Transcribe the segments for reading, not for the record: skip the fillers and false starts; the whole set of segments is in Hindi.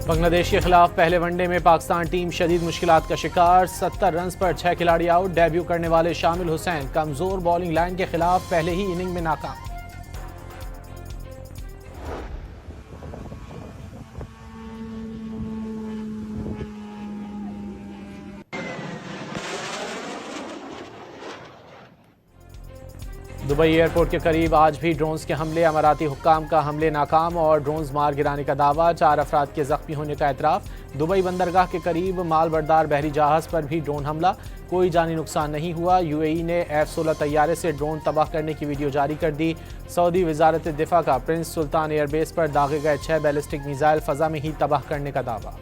बांग्लादेश के खिलाफ पहले वनडे में पाकिस्तान टीम शदीद मुश्किलात का शिकार। 70 रन पर 6 खिलाड़ी आउट। डेब्यू करने वाले शामिल हुसैन कमजोर बॉलिंग लाइन के खिलाफ पहले ही इनिंग में नाकाम। दुबई एयरपोर्ट के करीब आज भी ड्रोन्स के हमले। अमाराती हुक्काम का हमले नाकाम और ड्रोन्स मार गिराने का दावा। 4 अफराद के जख्मी होने का एतराफ़। दुबई बंदरगाह के करीब माल बरदार बहरी जहाज पर भी ड्रोन हमला। कोई जानी नुकसान नहीं हुआ। यूएई ने F-16 तैयारे से ड्रोन तबाह करने की वीडियो जारी कर दी। सऊदी वजारत दिफा का प्रिंस सुल्तान एयरबेस पर दागे गए 6 बैलिस्टिक मिसाइल फ़ज़ा में ही तबाह करने का दावा।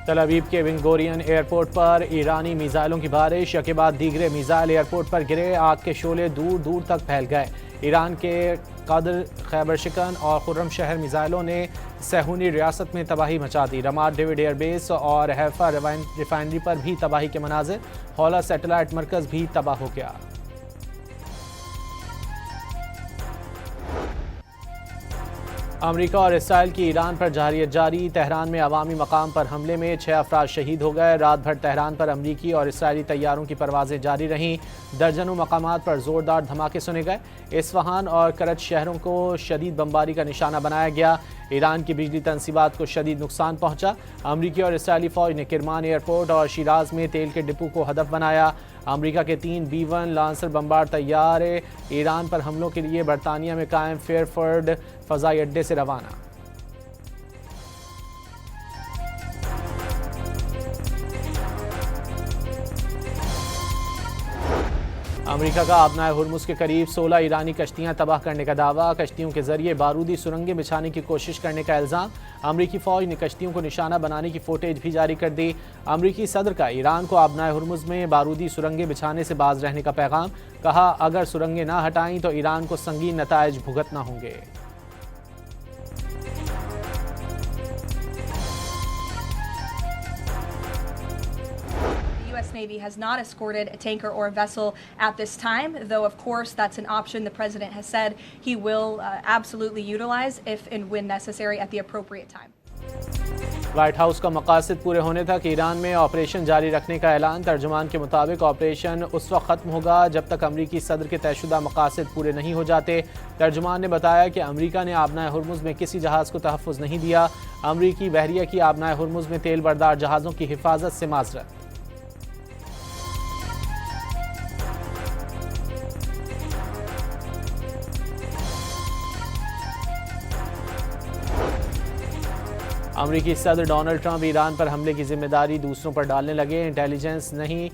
तल अवीव के बेंगोरियन एयरपोर्ट पर ईरानी मिसाइलों की बारिश। यके बाद दीगरे मिसाइल एयरपोर्ट पर गिरे। आग के शोले दूर दूर तक फैल गए। ईरान के कद्र, खैबर शिकन और खुर्रम शहर मिसाइलों ने सहूनी रियासत में तबाही मचा दी। रमाद डेविड एयरबेस और हैफा रिफाइनरी पर भी तबाही के मनाजिर। हौला सैटेलाइट मरकज भी तबाह हो गया। अमेरिका और इसराइल की ईरान पर जारियत जारी। तेहरान में अवामी मकाम पर हमले में 6 अफराद शहीद हो गए। रात भर तेहरान पर अमरीकी और इसराइली तैयारों की परवाजें जारी रहीं। दर्जनों मकामात पर जोरदार धमाके सुने गए। इस्फहान और करच शहरों को शदीद बमबारी का निशाना बनाया गया। ईरान की बिजली तनसीबात को शदीद नुकसान पहुंचा। अमरीकी और इसराइली फौज ने किरमान एयरपोर्ट और शिराज में तेल के डिपो को हदफ बनाया। अमरीका के 3 B-1 लांसर बमबार तैयारे ईरान पर हमलों के लिए बरतानिया में कायम फेयरफोर्ड फ़ज़ाई अड्डे से रवाना। अमेरिका का आबनाए हुर्मुज़ के करीब 16 ईरानी कश्तियां तबाह करने का दावा। कश्तियों के जरिए बारूदी सुरंगें बिछाने की कोशिश करने का इल्ज़ाम। अमरीकी फ़ौज ने कश्तियों को निशाना बनाने की फुटेज भी जारी कर दी। अमरीकी सदर का ईरान को आबनाए हुर्मुज़ में बारूदी सुरंगें बिछाने से बाज रहने का पैगाम। कहा, अगर सुरंगें ना हटाई तो ईरान को संगीन नताइज भुगतना होंगे। U.S. Navy has not escorted a tanker or a vessel at this time, though of course that's an option the President has said he will absolutely utilize if and when necessary at the appropriate time. White house का मकासद पूरे होने तक ईरान में ऑपरेशन जारी रखने का ऐलान। तर्जुमान के मुताबिक ऑपरेशन उस वक्त ख़त्म होगा जब तक अमरीकी सदर के तयशुदा मकासद पूरे नहीं हो जाते। तर्जुमान ने बताया कि अमरीका ने आबनाए हुर्मुज़ में किसी जहाज़ को तहफ़्फ़ुज़ नहीं दिया। अमरीकी बहरिया की आबनाए हुर्मुज़ में तेल बरदार जहाज़ों की हिफाजत से माजरत। अमरीकी सदर डोनाल्ड ट्रंप ईरान पर हमले की जिम्मेदारी दूसरों पर डालने लगे। इंटेलिजेंस नहीं,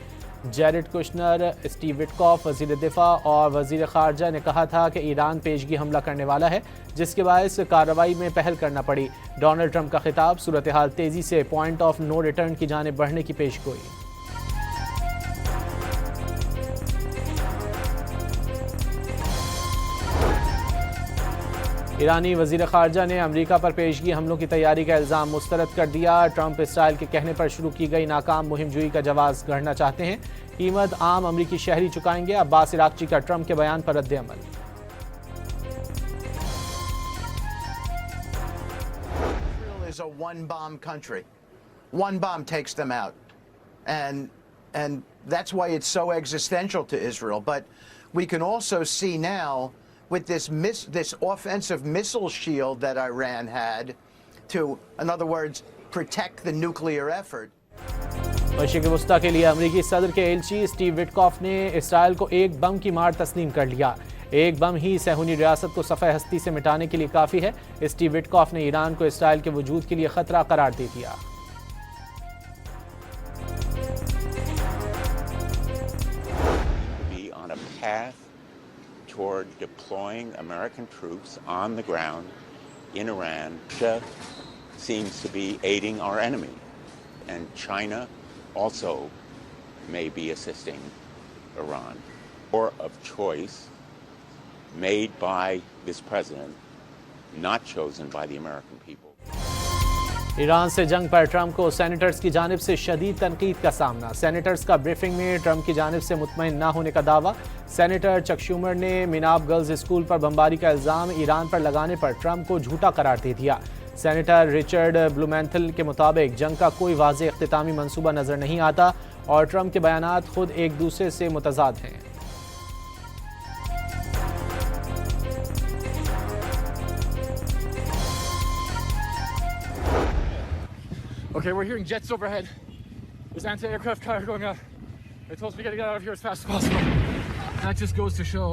जेरेड कुशनर, स्टीव विटकॉफ वज़ीर दिफा और वज़ीर ख़ारजा ने कहा था कि ईरान पेशगी हमला करने वाला है, जिसके बायस कार्रवाई में पहल करना पड़ी। डोनाल्ड ट्रंप का खिताब, सूरत हाल तेज़ी से पॉइंट ऑफ नो रिटर्न की जानिब बढ़ने की पेशगोई। ईरानी वज़ीर ख़ारजा ने अमरीका पर पेशगी हमलों की तैयारी का इल्ज़ाम मुस्तरद कर दिया। ट्रंप इसराइल के कहने पर शुरू की गई नाकाम मुहिम जुई का जवाब गढ़ना चाहते हैं। कीमत आम अमरीकी शहरी चुकाएंगे। अब्बास इराक़ची का ट्रंप के बयान पर रद्द अमल। Israel is a one-bomb country. One bomb takes them out, and that's why it's so existential to Israel. But we can also see now, with this offensive missile shield that Iran had to, in other words, protect the nuclear effort. मशरिक़ वुस्ता के लिए अमरीकी सदर के एलची स्टीव विटकॉफ ने इसराइल को एक बम की मार तस्लीम कर लिया। एक बम ही सहूनी रियासत को सफ़े हस्ती से मिटाने के लिए काफ़ी है। स्टीव विटकॉफ ने ईरान को इसराइल के वजूद के लिए ख़तरा करार दे दिया। Toward deploying American troops on the ground in Iran. Russia seems to be aiding our enemy, and China also may be assisting Iran, or of choice made by this president, not chosen by the American people. Iran से जंग पर ट्रंप को सेनेटर्स की जानिब से शदीद तनकीद का सामना। सेनेटर्स का ब्रीफिंग में ट्रंप की जानिब से मुतमईन न होने का दावा। सेनेटर चक शूमर ने मिनाब गर्ल्स स्कूल पर बमबारी का इल्ज़ाम ईरान पर लगाने पर ट्रंप को झूठा करार दे दिया। सेनेटर रिचर्ड ब्लूमेंथल के मुताबिक जंग का कोई वाज़ेह इख्तितामी मंसूबा नज़र नहीं आता और ट्रंप के बयानात खुद एक दूसरे से मुतज़ाद हैं। Okay, we're hearing jets overhead. There's anti-aircraft fire going on. They told us we gotta get out of here as fast as possible. That just goes to show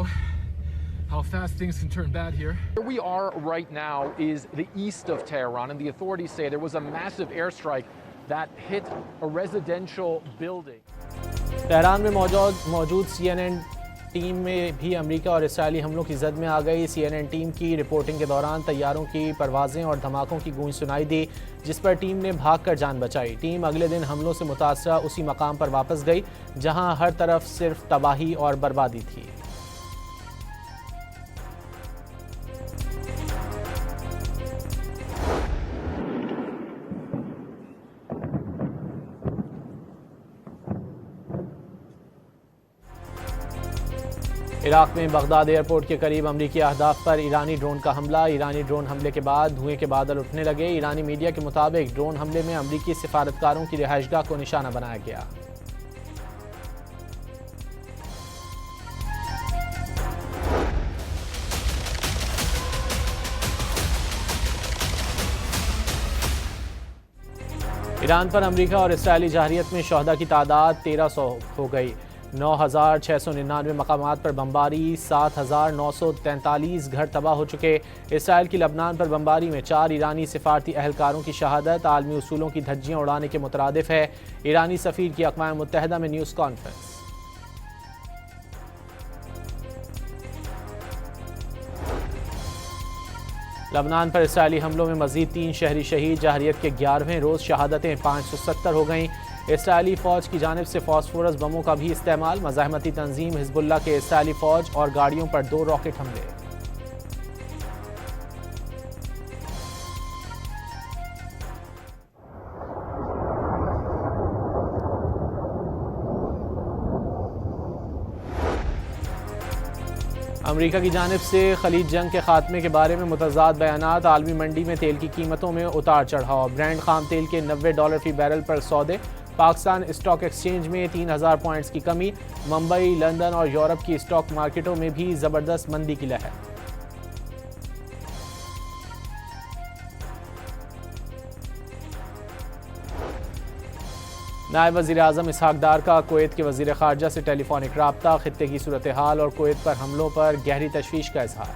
how fast things can turn bad here. Where we are right now is the east of Tehran, and the authorities say there was a massive airstrike that hit a residential building. Tehran में मौजूद CNN टीम में भी अमेरिका और इस्राएली हमलों की जद में आ गई। CNN टीम की रिपोर्टिंग के दौरान तैयारों की परवाज़ें और धमाकों की गूंज सुनाई दी, जिस पर टीम ने भागकर जान बचाई। टीम अगले दिन हमलों से मुतासरा उसी मकाम पर वापस गई जहां हर तरफ सिर्फ तबाही और बर्बादी थी। इराक में बगदाद एयरपोर्ट के करीब अमरीकी अहदाफ पर ईरानी ड्रोन का हमला। ईरानी ड्रोन हमले के बाद धुएं के बादल उठने लगे। ईरानी मीडिया के मुताबिक ड्रोन हमले में अमरीकी सिफारतकारों की रिहाइशगाह को निशाना बनाया गया। ईरान पर अमरीका और इसराइली जहरियत में शहदा की तादाद 1300 हो गई। 9,699 मकामात पर बमबारी, 7,943 घर तबाह हो चुके। इसराइल की लबनान पर बमबारी में 4 ईरानी सिफारती अहलकारों की शहादत आलमी उसूलों की धज्जियां उड़ाने के मुतरादिफ है। ईरानी सफ़ीर की अक़वाम मुत्तहिदा में न्यूज़ कॉन्फ्रेंस। लबनान पर इसराइली हमलों में मज़ीद 3 शहरी शहीद। जहरियत के 11वें रोज़ शहादतें 570 हो गईं। इसराइली फ़ौज की जानिब से फॉस्फोरस बमों का भी इस्तेमाल। मज़ाहमती तंजीम हिज़्बुल्लाह के इसराइली फ़ौज और गाड़ियों पर 2 रॉकेट हमले। अमरीका की जानिब से खलीज जंग के खात्मे के बारे में मुतज़ाद बयानात। आलमी मंडी में तेल की कीमतों में उतार चढ़ाव। ब्रांड खाम तेल के $90 फी बैरल पर सौदे। पाकिस्तान स्टॉक एक्सचेंज में 3000 पॉइंट्स की कमी। मुंबई, लंदन और यूरोप की स्टॉक मार्केटों में भी ज़बरदस्त मंदी की लहर। नायब वज़ीर आज़म इसहाक डार का कुवैत के वज़ीर ख़ारजा से टेलीफोनिक राब्ता। ख़ित्ते की सूरत हाल और कुवैत पर हमलों पर गहरी तशवीश का इजहार।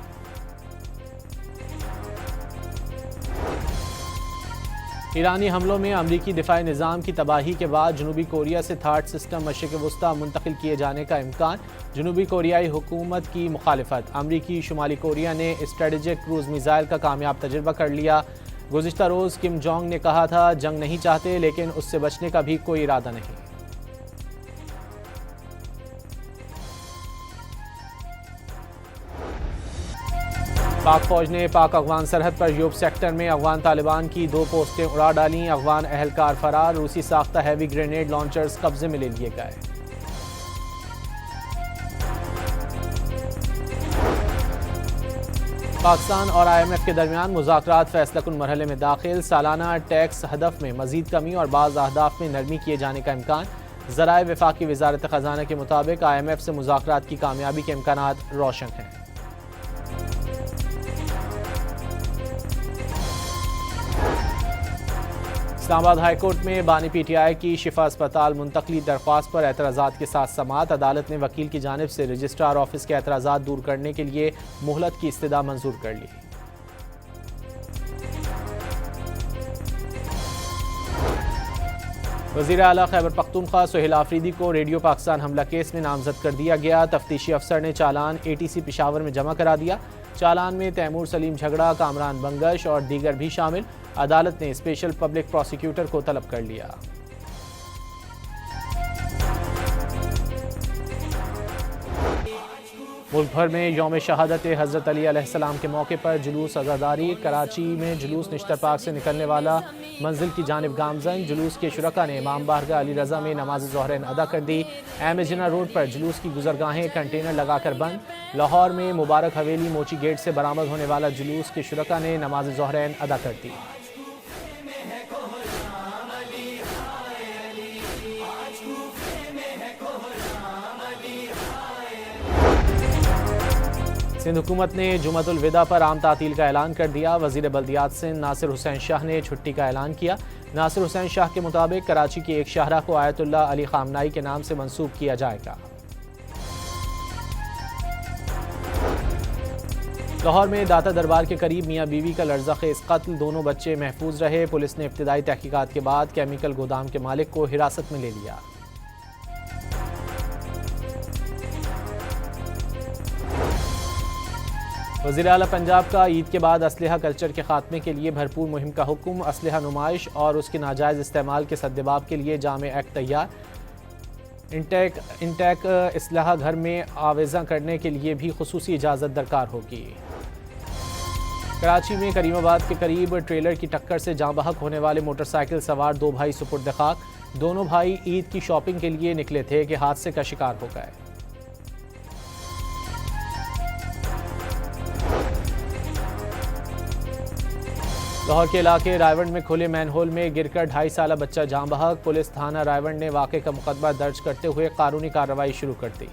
ईरानी हमलों में अमरीकी दिफाई निज़ाम की तबाही के बाद जनूबी कोरिया से थार्ड सिस्टम मशरिक़ वुस्ता मुंतकिल किए जाने का इम्कान। जनूबी कोरियाई हुकूमत की मुखालिफत। अमरीकी शुमाली कोरिया ने स्ट्रेटेजिक क्रूज़ मिसाइल का कामयाब तजुर्बा कर लिया। गुज़िश्ता रोज़ किम जोंग ने कहा था जंग नहीं चाहते, लेकिन उससे बचने का भी कोई इरादा नहीं। पाक फौज ने पाक अफगान सरहद पर यूब सेक्टर में अफगान तालिबान की 2 पोस्टें उड़ा डाली। अफगान अहलकार फरार। रूसी साख्ता हैवी ग्रेनेड लॉन्चर्स कब्जे में ले लिए गए। पाकिस्तान और IMF के दरमियान मुज़ाकरात फ़ैसलाकुन मरहले में दाखिल। सालाना टैक्स हदफ में मज़ीद कमी और बाज़ अहदाफ में नरमी किए जाने का इम्कान। ज़राए वफ़ाक़ी वज़ारत ख़ज़ाना के मुताबिक IMF से मुज़ाकरात की कामयाबी के इम्कानात रोशन हैं। इस्लामाबाद हाई कोर्ट में बानी PTI की शिफा अस्पताल मुंतकली दरख्वास्त पर एतराज़ात के साथ समाअत। अदालत ने वकील की जानिब से रजिस्ट्रार ऑफिस के एतराज़ात दूर करने के लिए मोहलत की इस्तदा मंजूर कर ली। वज़ीर आला खैबर पख्तूनख्वा सुहेल आफरीदी को रेडियो पाकिस्तान हमला केस में नामजद कर दिया गया। तफ्तीशी अफसर ने चालान ATC पेशावर में जमा करा दिया। चालान में तैमूर सलीम झगड़ा, कामरान बंगश और दीगर भी शामिल। अदालत ने स्पेशल पब्लिक प्रोसिक्यूटर को तलब कर लिया। मुल्क भर में यौम शहादत हज़रत अली अलैहिस्सलाम के मौके पर जुलूस अज़ादारी। कराची में जुलूस निश्तर पार्क से निकलने वाला मंजिल की जानिब गामजन। जुलूस के शुरका ने इमाम बारगाह अली रज़ा में नमाज ज़ोहरैन अदा कर दी। अहम जिना रोड पर जुलूस की गुजरगाहें कंटेनर लगाकर बंद। लाहौर में मुबारक हवेली मोची गेट से बरामद होने वाला जुलूस के शुरका ने नमाज ज़ोहरैन अदा कर दी। सिंध हुकूमत ने जुमअतुल विदा पर आम तातील का ऐलान कर दिया। वज़ीर बल्दियात सिंध नासिर हुसैन शाह ने छुट्टी का ऐलान किया। नासिर हुसैन शाह के मुताबिक कराची की एक शाहरा को आयतुल्लाह अली खामनाई के नाम से मंसूब किया जाएगा। लाहौर में दाता दरबार के करीब मियाँ बीवी का लर्ज़ा-खेज़ कत्ल। दोनों बच्चे महफूज रहे। पुलिस ने इब्तिदाई तहकीकात के बाद केमिकल गोदाम के मालिक को हिरासत में ले लिया। वज़ीर आला पंजाब का ईद के बाद असलहा कल्चर के खात्मे के लिए भरपूर मुहिम का हुक्म। असलहा नुमाइश और उसके नाजायज़ इस्तेमाल के सद्देबाब के लिए जामे एक्ट तैयार। इंटेक इसलाह घर में आवेज़ा करने के लिए भी खुसूसी इजाज़त दरकार होगी। कराची में करीमाबाद के करीब ट्रेलर की टक्कर से जाँ बहक होने वाले मोटरसाइकिल सवार दो भाई सुपुर्द खाक। दोनों भाई ईद की शॉपिंग के लिए निकले थे कि हादसे का शिकार हो गए। लाहौर के इलाके रायवंड में खुले मैनहोल में गिरकर 2.5 साला बच्चा जाँ बहक। पुलिस थाना रायवंड ने वाक़े का मुकदमा दर्ज करते हुए कानूनी कार्रवाई शुरू कर दी।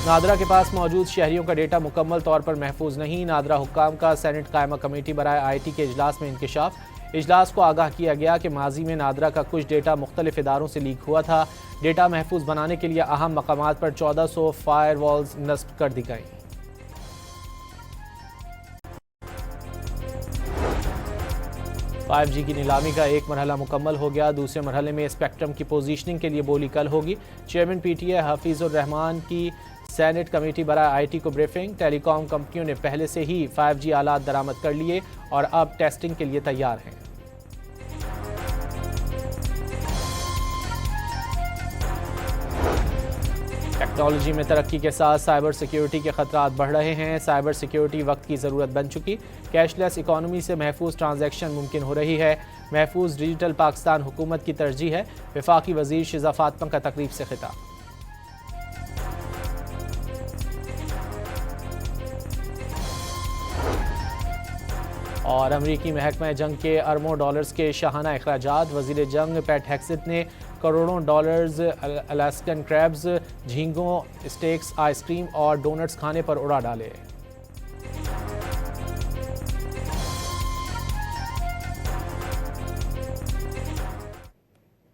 नादरा के पास मौजूद शहरियों का डेटा मुकम्मल तौर पर महफूज नहीं। नादरा हुक्काम का सेनेट कायमा कमेटी बराए IT के इजलास में इंकशाफ। इजलास को आगाह किया गया कि माजी में नादरा का कुछ डेटा मुख्तलिफ इदारों से लीक हुआ था। डेटा महफूज बनाने के लिए अहम मकामात पर 1400 फायर वॉल्स नस्ब कर दी गई। जी की नीलामी का एक मरहला मुकम्मल हो गया। दूसरे मरहले में स्पेक्ट्रम की पोजीशनिंग के लिए बोली कल होगी। चेयरमैन PTA हफीजुर रहमान की सेनेट कमेटी बराए IT को ब्रीफिंग। टेलीकॉम कंपनियों ने पहले से ही 5G आलात दरामद कर लिए और अब टेस्टिंग के लिए तैयार हैं। टेक्नोलॉजी में तरक्की के साथ साइबर सिक्योरिटी के खतरात बढ़ रहे हैं। साइबर सिक्योरिटी वक्त की ज़रूरत बन चुकी। कैशलेस इकॉनमी से महफूज ट्रांजैक्शन मुमकिन हो रही है। महफूज डिजिटल पाकिस्तान हुकूमत की तरजीह है। वफाकी वज़ीर शिज़ा फातिमा का तकरीब से खिताब। और अमरीकी महकमा जंग के अरबों डॉलर्स के शाहाना अखराजात। वज़ीर जंग पैट हेक्सिथ ने करोड़ों डॉलर्स अलास्कन क्रैब्स, झींगों, स्टेक्स, आइसक्रीम और डोनट्स खाने पर उड़ा डाले।